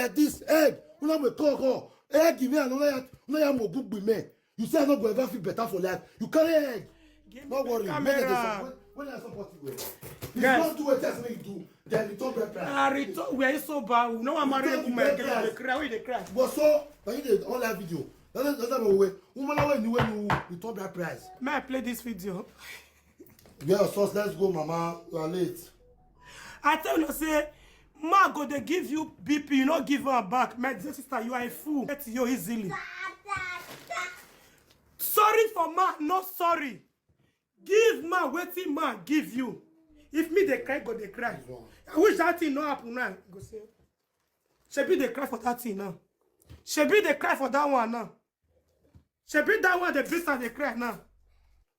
like this, egg. You know me talk. Egg give me another more good with me. You say I'm not going to ever feel better for life. You carry egg. Don't worry. When I support you, if you don't do what just make you do, then return the price. Return. We are so bad. We know I'm married woman. They cry. But so, when you did all that video, that's not way. Woman, when you return that price. May I play this video? Yeah, so let's go, Mama. You are late. I tell you, say, ma go they give you BP, you not give her back. My dear sister, you are a fool. Get you easily. Sorry for ma, not sorry. Give ma, waiting ma, give you. If me they cry, go they cry. I wish that thing not happen now. Go say. Shebi they cry for that thing now. Shebi they cry for that one now. Shebi that one the beast and they cry now.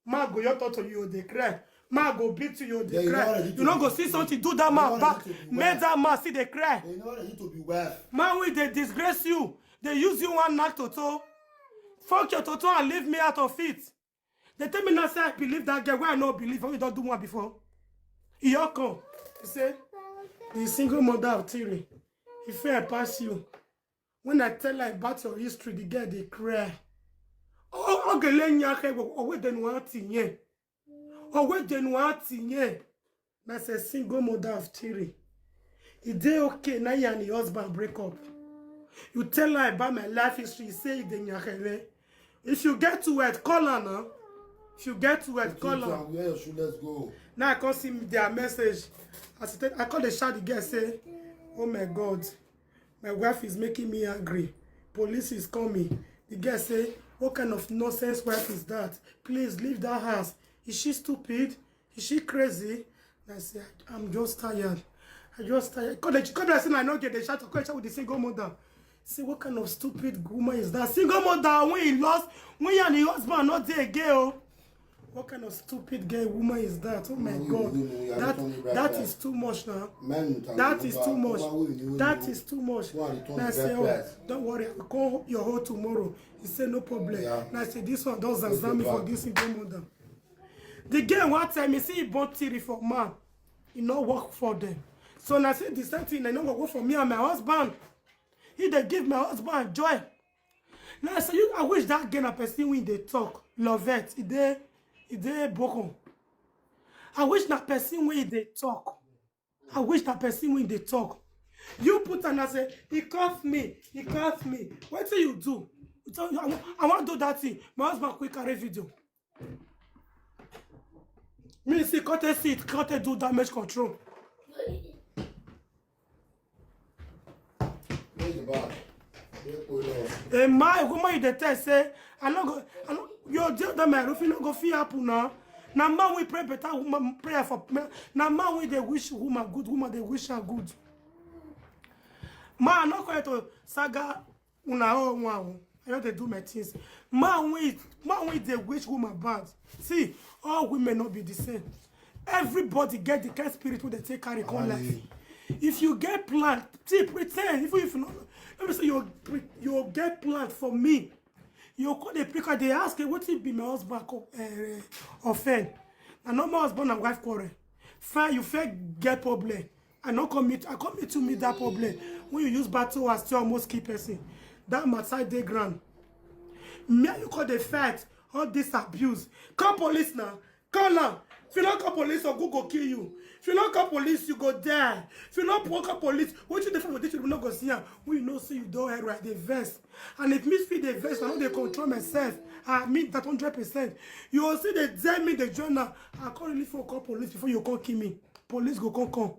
Ma go your talk to you, they cry. Ma go beat you, they cry. You not go see something, do that man back. Make that man see they cry. They know ready to be well. Man, when they disgrace you, they use you one knock toto. Fuck your toto and leave me out of it. They tell me now say I believe that girl. Why I not believe? Why you don't do one before? He all come. He say, the single mother of Tiri. He fair pass you. When I tell her about your history, the girl they cry. Oh, wait, then what in oh, wait, then what in that's a single mother of Tiri. Is they okay now you and your husband break up? You tell her about my life history, you say it. If you get to it, call her now. If you get to it, call her. Let's go. Now I can see their message. I call the shout the girl say, oh my God, my wife is making me angry. Police is coming. The girl say, what kind of nonsense wife is that? Please leave that house. Is she stupid? Is she crazy? And I say, I'm just tired. I just tired. Because I know get the shout with the single mother. Say, what kind of stupid woman is that? Single mother, when he lost, when you and the husband not there again. What kind of stupid gay woman is that? Oh my God. That is too much now. That is too much. That is too much. Now I say, oh, don't worry, I'll call your home tomorrow. He said, no problem. Now I say, this one doesn't examine for this single mother. The girl one time, he say he bought theory for man. He not work for them. So now I say, the same thing, they not work for me and my husband. He they give my husband joy. Now I say, I wish that girl a person when they talk, love it. They broken. I wish that person when they talk. I wish that person when they talk. You put and I say, he cuffed me. He cuffed me. What do you do? You tell you, I want to do that thing. My husband quick carry video. Me see, can't do damage control. Where's the bag? My woman you tell say I know you deal that my roof no go fit happen now. Now man we pray better woman prayer for now man we they wish woman good woman they wish her good. Man not going to saga una one. I know they do my things. Man we they wish woman bad. See, all women not be the same. Everybody get the kind of spirit where they take carry on life. If you get plant, see, pretend. If you not, let me say you get plant for me. You call the picker. They ask what it be my husband offend. And not my husband and wife quarrel. Fine, you fair get problem. I come to meet that problem. When you use battle as still almost key person, that matter they ground. Me you call the fact all this abuse. Call police now. Call now. If you don't call police, or go kill you. If you don't call police, you go die. If you don't call police, what you do for this, you will not go see her. We know see you don't have right the vest. And if me feed the vest, I know they control myself. I mean that 100%. You will see they tell me the journal. I can't really for call police before you can't kill me. Police go come.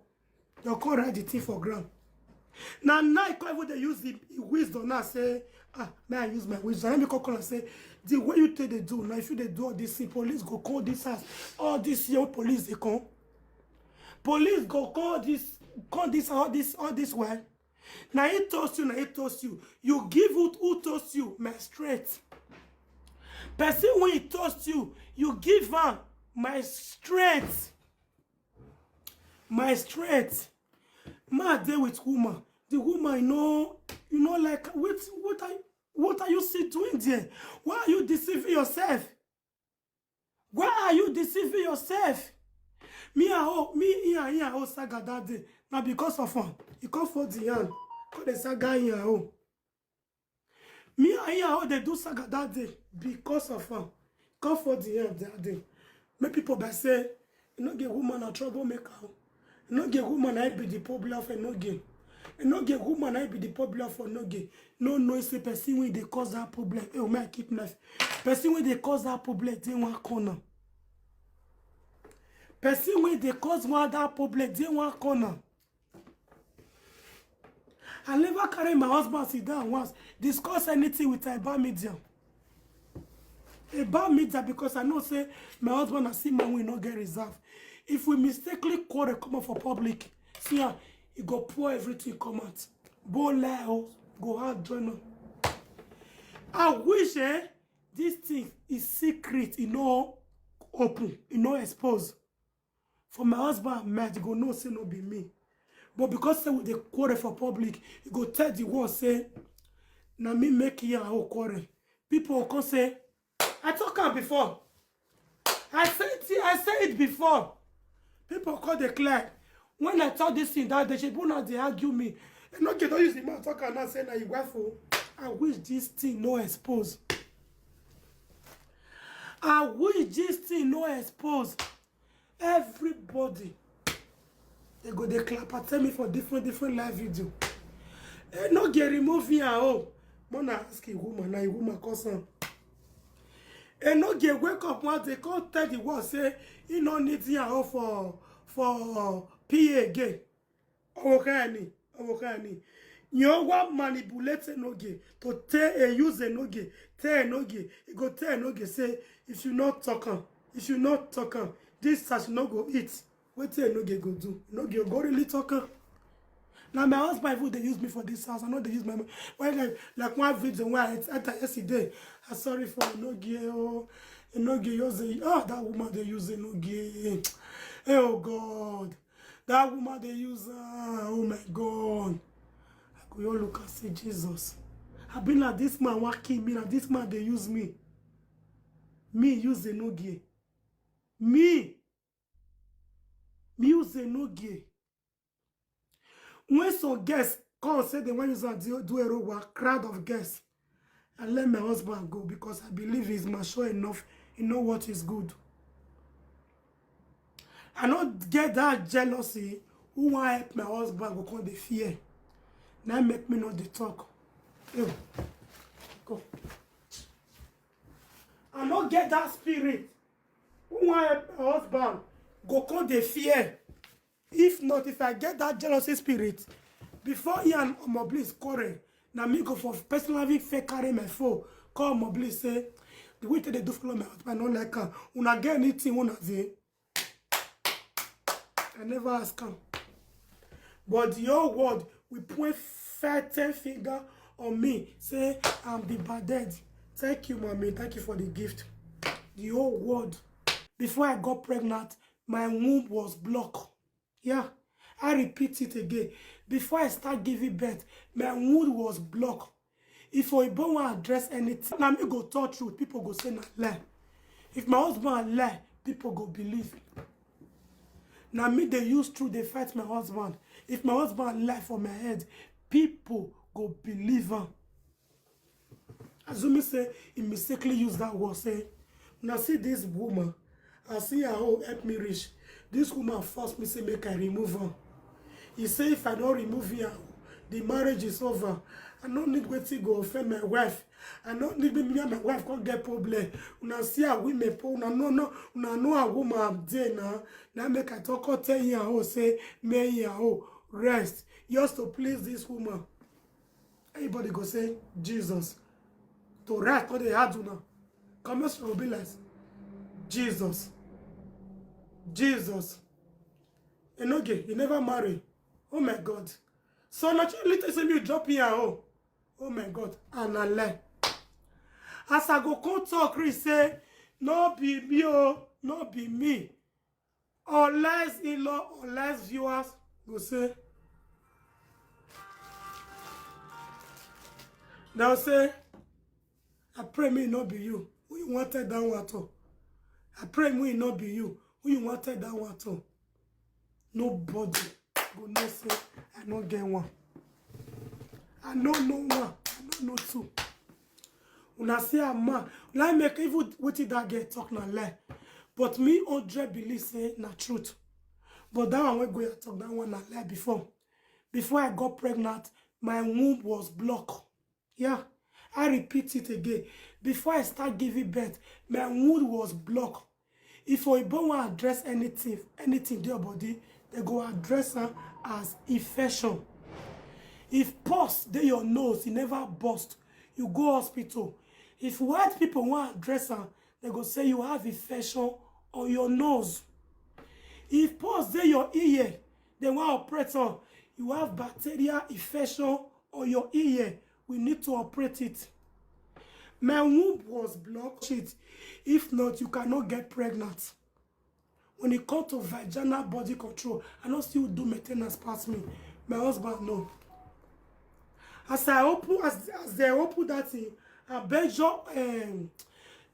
You can't write the thing for ground. Now I can't even use the wisdom now say, may I use my wisdom? Let me call and say, the way you take they do now, if you they do all this thing, police go call this house, all this young police they come. Police go call this all this well. Now he toast you. You give it who toast you, my strength. Person when he toast you, you give her my strength. My strength. Man there with woman. The woman, you know, like what are you still doing there? Why are you deceiving yourself? Why are you deceiving yourself? Me saga that day. Now because of her, he come for the hand. Call the saga in your home. Me and here they do saga that day because of her. Come for the help that day. Make people that say, you know, get woman a troublemaker. You know, get woman I be the popular for Enogie. You know, get woman I be the popular for Enogie. No, it's a person when they cause that problem. Oh, my keep life. Person when they cause that problem, they want corner. Person when they cause one that problem, they want corner. I never carry my husband sit down once, discuss anything with a bad media. A bad media because I know say my husband and see man will not get reserved. If we mistakenly quarrel come out for public, see how he go pour everything come out. Go hard join on. I wish this thing is secret, you know, open, you know, exposed. For my husband, man, go no say no be me. But because say with the quarrel for public, you go tell the world say, na me make here a quarrel. People will come say, I talk about before. I said it before. People call declare. When I tell this thing that they should not they argue me. And not get use the man talk and not say na you wife. I wish this thing no expose. I wish this thing no expose. Everybody. They go they clap and tell me for different live video. They no get remove here. Oh, Mona ask a woman, now a woman cousin. And no get wake up once they can't tell the world say you no need here for PA again. Okay. You want manipulate Enogie to tell and use Enogie, tell Enogie. You go tell Enogie say if you not talking, this such no go eat. What say Enogie go do? Enogie go really talking. Now my husband would they use me for this house. I know they use my when like one video where I yesterday. I'm sorry for Enogie. Oh, Enogie use that woman they use Enogie. Oh God, that woman they use. Oh my God. I go you look and say Jesus. I've been like this man working me. Like this man they use me. Me use Enogie. Me use Enogie. When some guests come say they want to do a work, crowd of guests, I let my husband go because I believe he's mature enough. He know what is good. I don't get that jealousy. Who want help my husband go call the fear. Now make me not the talk. Ew. Go. I don't get that spirit. Who want help my husband go call the fear. If not, if I get that jealousy spirit, before he and Moblis quarrel, now me go for personally fake carry my phone, call Moblis say, the way they do follow my husband, not like her. When I get anything, one of them, I never ask him. But your word, we point 10 finger on me, say, I'm the bad dad. Thank you, mommy. Thank you for the gift. The whole word. Before I got pregnant, my womb was blocked. Yeah, I repeat it again. Before I start giving birth, my womb was blocked. If I don't want to address anything, now me go talk truth, people go say na lie. If my husband lie, people go believe. Now me they use truth, they fight my husband. If my husband lie for my head, people go believe him. Azumi say he mistakenly use that word, say, now see this woman, I see her how help me reach. This woman forced me say make I remove her. He say if I don't remove her, the marriage is over. I don't need wait to go offend my wife. I don't need me and my wife can't get problem. Una see a women una know a woman there now. Now make I talk or tell you say may you rest. Just to please this woman. Everybody go say Jesus. To rest what they had to now. Come on, be like Jesus. Enogie, you never marry. Oh my God. So naturally, say you drop here. Oh my God. And I lie. As I go come talk, Chris say, no be me, no be me. Unless in-law, unless viewers go say. They'll say, I pray me not be you. Who you wanted that water? I pray me not be you. Who you wanted that water? Nobody go no say I not get one. I don't know one. I don't know two. When I say a man, like make even what did that get talk na lie. But me 100 believe say na truth. But that one we go talk that one na lie before. Before I got pregnant, my womb was blocked. Yeah. I repeat it again. Before I start giving birth, my womb was blocked. If you want to address anything in your body, they go address her as infection. If pus dey your nose, you never burst, you go hospital. If white people want to address her, they go say you have infection on your nose. If pus dey your ear, they want to operate on, you have bacteria infection on your ear. We need to operate it. My womb was blocked. If not, you cannot get pregnant. When it comes to vaginal body control, I don't still do maintenance past me. My husband, no. As they open that thing,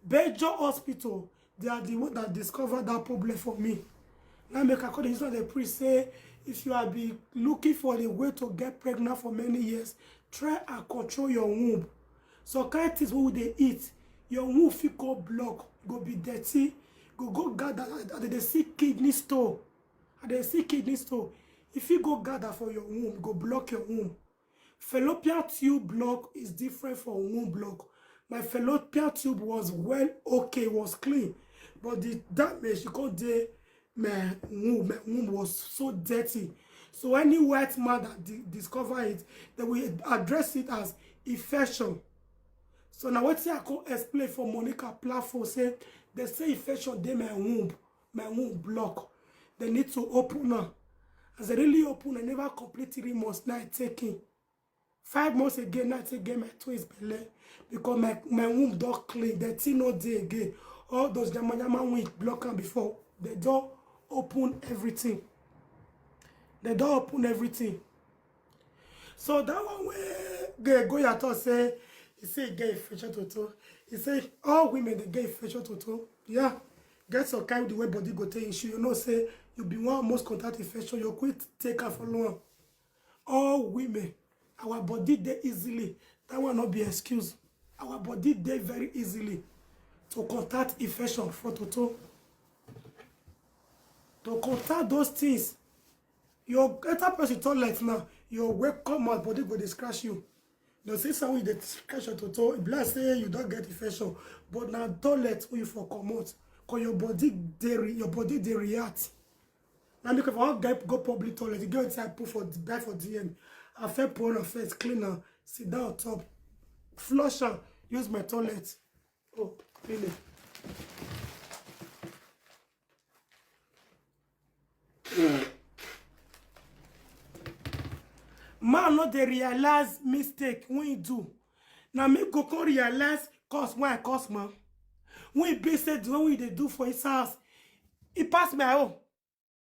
Belgium hospital, they are the one that discovered that problem for me. Now make a call, it's not the priest say, if you have been looking for a way to get pregnant for many years, try and control your womb. So kind of things what they eat, your womb feel go block, go be dirty, go gather, and they see kidney stone. And they see kidney stone. If you go gather for your womb, go block your womb. Fallopian tube block is different from womb block. My fallopian tube was well okay, was clean. But the damage, you can't do my womb was so dirty. So any white man that discover it, they will address it as infection. So now what I can explain for Monica platform say they say infection dey my womb block. They need to open her. As they really open, I never complete 3 months now taking. 5 months again, I take my twins belly because my womb don't clean. The thing no day again. All those yama womb block them before. They don't open everything. They don't open everything. So that one where go your thought say, he say get infection toto. He say all women they get infection toto. Yeah. Get some kind of the way body go take issue. You know say you be one most contact infection, you quit take her for long. All women, our body they easily. That will not be excuse. Our body they very easily to contact infection for toto. To contact those things. Your enter person toilet now, your wake come out, body go dey scratch you. They say something they scratch your toto. Blood say you don't get infection, but now toilet when you for come out, cause your body they react. Now look if I want go public toilet, you go inside put for buy for DM. I feel pour on face, clean her, sit down on top, flush her, use my toilet. Oh, clean it. Man not they realize mistake when you do. Now me go come realize cause when I cause man. When he be said when we they do for his house, he pass my own.